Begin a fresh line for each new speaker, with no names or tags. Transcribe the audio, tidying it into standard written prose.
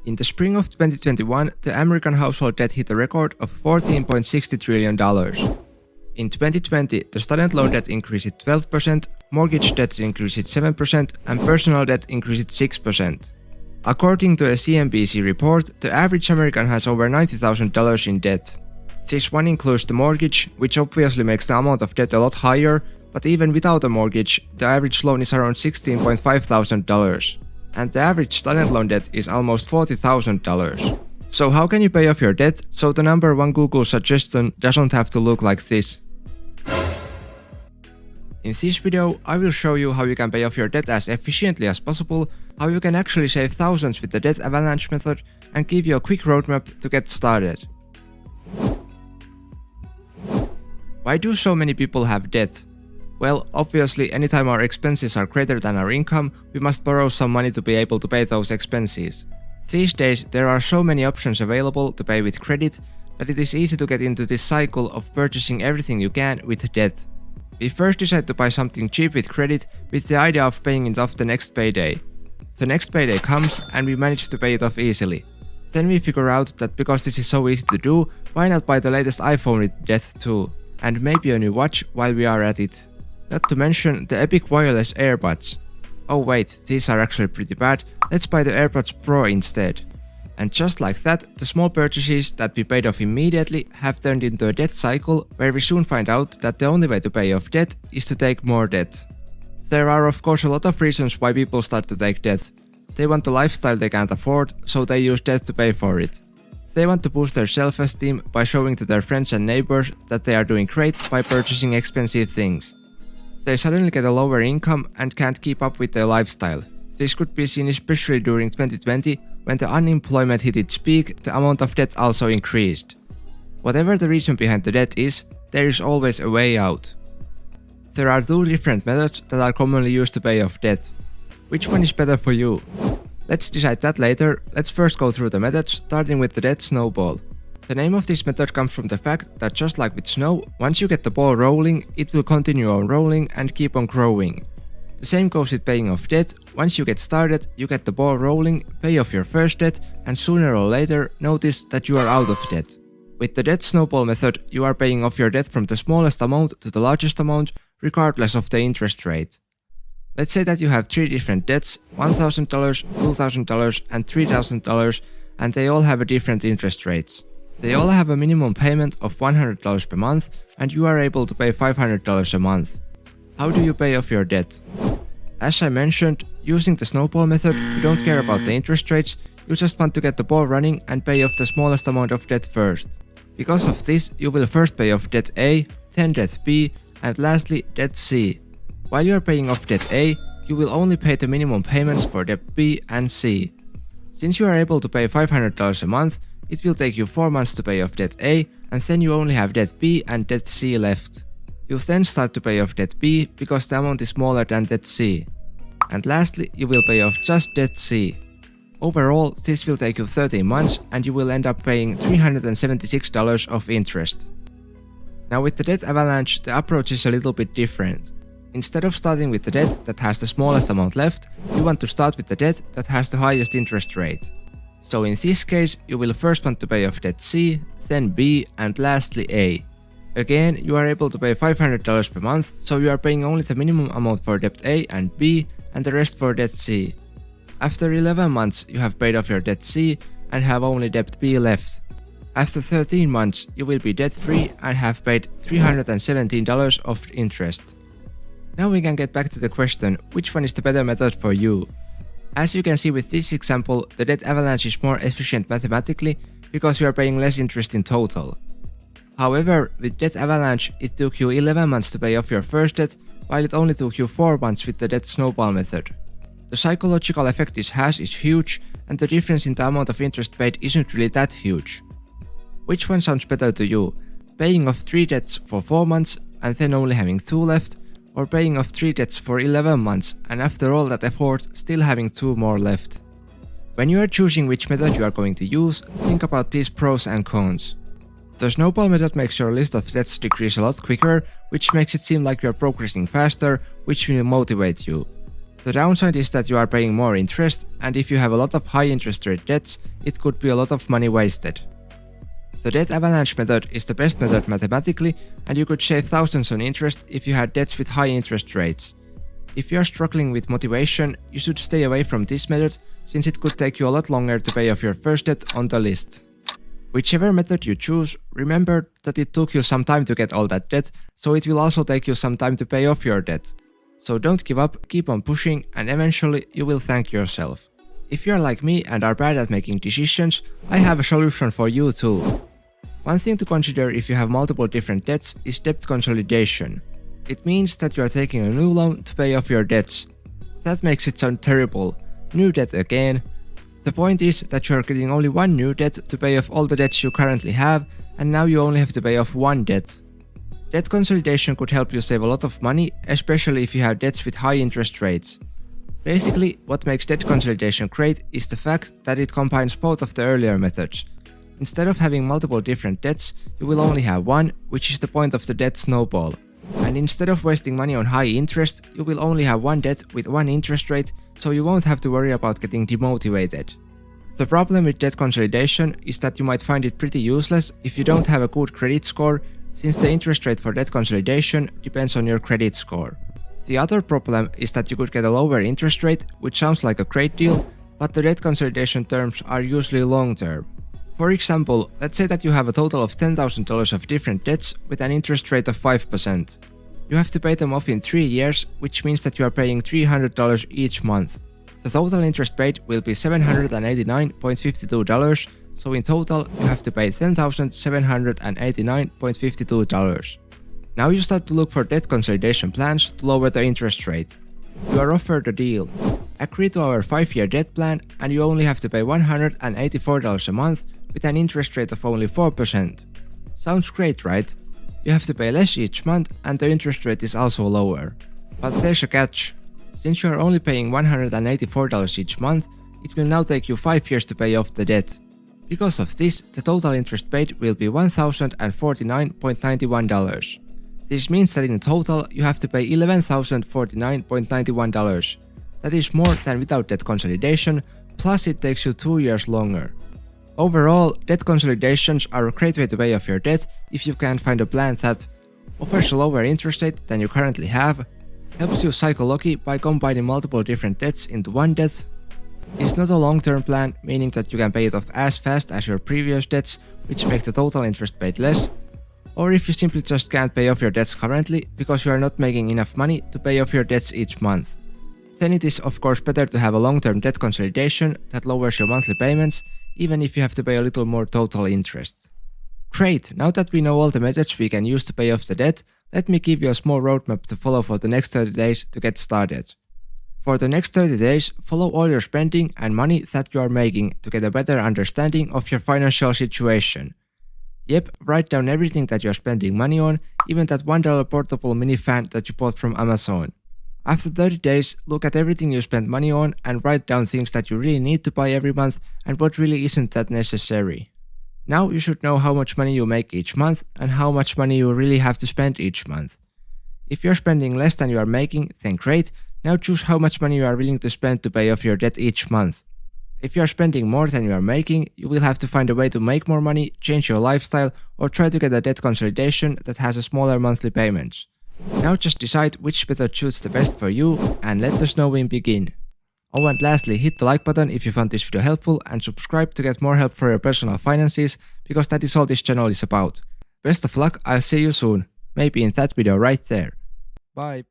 In the spring of 2021, the American household debt hit a record of $14.60 trillion. In 2020, the student loan debt increased 12%, mortgage debt increased 7%, and personal debt increased 6%. According to a CNBC report, the average American has over $90,000 in debt. This one includes the mortgage, which obviously makes the amount of debt a lot higher, but even without a mortgage, the average loan is around $16,500. And the average student loan debt is almost $40,000. So how can you pay off your debt so the number one Google suggestion doesn't have to look like this? In this video, I will show you how you can pay off your debt as efficiently as possible, how you can actually save thousands with the debt avalanche method, and give you a quick roadmap to get started. Why do so many people have debt? Well, obviously, anytime our expenses are greater than our income, we must borrow some money to be able to pay those expenses. These days, there are so many options available to pay with credit that it is easy to get into this cycle of purchasing everything you can with debt. We first decide to buy something cheap with credit with the idea of paying it off the next payday. The next payday comes and we manage to pay it off easily. Then we figure out that because this is so easy to do, why not buy the latest iPhone with debt too? And maybe a new watch while we are at it. Not to mention the epic wireless AirPods. Oh wait, these are actually pretty bad, let's buy the AirPods Pro instead. And just like that, the small purchases that we paid off immediately have turned into a debt cycle where we soon find out that the only way to pay off debt is to take more debt. There are of course a lot of reasons why people start to take debt. They want a lifestyle they can't afford, so they use debt to pay for it. They want to boost their self-esteem by showing to their friends and neighbors that they are doing great by purchasing expensive things. They suddenly get a lower income and can't keep up with their lifestyle. This could be seen especially during 2020, when the unemployment hit its peak, the amount of debt also increased. Whatever the reason behind the debt is, there is always a way out. There are two different methods that are commonly used to pay off debt. Which one is better for you? Let's decide that later. Let's first go through the methods, starting with the debt snowball. The name of this method comes from the fact that just like with snow, once you get the ball rolling, it will continue on rolling and keep on growing. The same goes with paying off debt. Once you get started, you get the ball rolling, pay off your first debt, and sooner or later notice that you are out of debt. With the debt snowball method, you are paying off your debt from the smallest amount to the largest amount, regardless of the interest rate. Let's say that you have three different debts, $1,000, $2,000, and $3,000, and they all have a different interest rates. They all have a minimum payment of $100 per month, and you are able to pay $500 a month. How do you pay off your debt? As I mentioned, using the snowball method, you don't care about the interest rates, you just want to get the ball running and pay off the smallest amount of debt first. Because of this, you will first pay off debt A, then debt B, and lastly debt C. While you are paying off debt A, you will only pay the minimum payments for debt B and C. Since you are able to pay $500 a month, it will take you 4 months to pay off debt A, and then you only have debt B and debt C left. You'll then start to pay off debt B because the amount is smaller than debt C. And lastly, you will pay off just debt C. Overall, this will take you 13 months and you will end up paying $376 of interest. Now with the debt avalanche, the approach is a little bit different. Instead of starting with the debt that has the smallest amount left, you want to start with the debt that has the highest interest rate. So in this case, you will first want to pay off debt C, then B, and lastly A. Again, you are able to pay $500 per month, so you are paying only the minimum amount for debt A and B, and the rest for debt C. After 11 months, you have paid off your debt C and have only debt B left. After 13 months, you will be debt-free and have paid $317 of interest. Now we can get back to the question, which one is the better method for you? As you can see with this example, the debt avalanche is more efficient mathematically because you are paying less interest in total. However, with debt avalanche, it took you 11 months to pay off your first debt, while it only took you 4 months with the debt snowball method. The psychological effect this has is huge, and the difference in the amount of interest paid isn't really that huge. Which one sounds better to you? Paying off 3 debts for 4 months and then only having 2 left, or paying off 3 debts for 11 months and after all that effort still having 2 more left? When you are choosing which method you are going to use, think about these pros and cons. The snowball method makes your list of debts decrease a lot quicker, which makes it seem like you are progressing faster, which will motivate you. The downside is that you are paying more interest, and if you have a lot of high interest rate debts, it could be a lot of money wasted. The debt avalanche method is the best method mathematically, and you could save thousands on interest if you had debts with high interest rates. If you are struggling with motivation, you should stay away from this method, since it could take you a lot longer to pay off your first debt on the list. Whichever method you choose, remember that it took you some time to get all that debt, so it will also take you some time to pay off your debt. So don't give up, keep on pushing, and eventually you will thank yourself. If you are like me and are bad at making decisions, I have a solution for you too. One thing to consider if you have multiple different debts is debt consolidation. It means that you are taking a new loan to pay off your debts. That makes it sound terrible. New debt again. The point is that you are getting only one new debt to pay off all the debts you currently have, and now you only have to pay off one debt. Debt consolidation could help you save a lot of money, especially if you have debts with high interest rates. Basically, what makes debt consolidation great is the fact that it combines both of the earlier methods. Instead of having multiple different debts, you will only have one, which is the point of the debt snowball. And instead of wasting money on high interest, you will only have one debt with one interest rate, so you won't have to worry about getting demotivated. The problem with debt consolidation is that you might find it pretty useless if you don't have a good credit score, since the interest rate for debt consolidation depends on your credit score. The other problem is that you could get a lower interest rate, which sounds like a great deal, but the debt consolidation terms are usually long term. For example, let's say that you have a total of $10,000 of different debts with an interest rate of 5%. You have to pay them off in 3 years, which means that you are paying $300 each month. The total interest paid will be $789.52, so in total you have to pay $10,789.52. Now you start to look for debt consolidation plans to lower the interest rate. You are offered a deal. Agree to our 5-year debt plan and you only have to pay $184 a month with an interest rate of only 4%. Sounds great, right? You have to pay less each month and the interest rate is also lower. But there's a catch. Since you are only paying $184 each month, it will now take you 5 years to pay off the debt. Because of this, the total interest paid will be $1,049.91. This means that in total you have to pay $11,049.91. That is more than without debt consolidation, plus it takes you 2 years longer. Overall, debt consolidations are a great way to pay off your debt if you can find a plan that offers a lower interest rate than you currently have, helps you cycle lucky by combining multiple different debts into one debt, is not a long-term plan, meaning that you can pay it off as fast as your previous debts, which make the total interest paid less, or if you simply just can't pay off your debts currently because you are not making enough money to pay off your debts each month. Then it is of course better to have a long-term debt consolidation that lowers your monthly payments, even if you have to pay a little more total interest. Great, now that we know all the methods we can use to pay off the debt, let me give you a small roadmap to follow for the next 30 days to get started. For the next 30 days, follow all your spending and money that you are making to get a better understanding of your financial situation. Yep, write down everything that you are spending money on, even that $1 portable mini fan that you bought from Amazon. After 30 days, look at everything you spend money on and write down things that you really need to buy every month and what really isn't that necessary. Now you should know how much money you make each month and how much money you really have to spend each month. If you're spending less than you are making, then great, now choose how much money you are willing to spend to pay off your debt each month. If you are spending more than you are making, you will have to find a way to make more money, change your lifestyle, or try to get a debt consolidation that has a smaller monthly payments. Now just decide which method suits the best for you and let the snowing begin. Oh, and lastly, hit the like button if you found this video helpful and subscribe to get more help for your personal finances, because that is all this channel is about. Best of luck, I'll see you soon. Maybe in that video right there. Bye.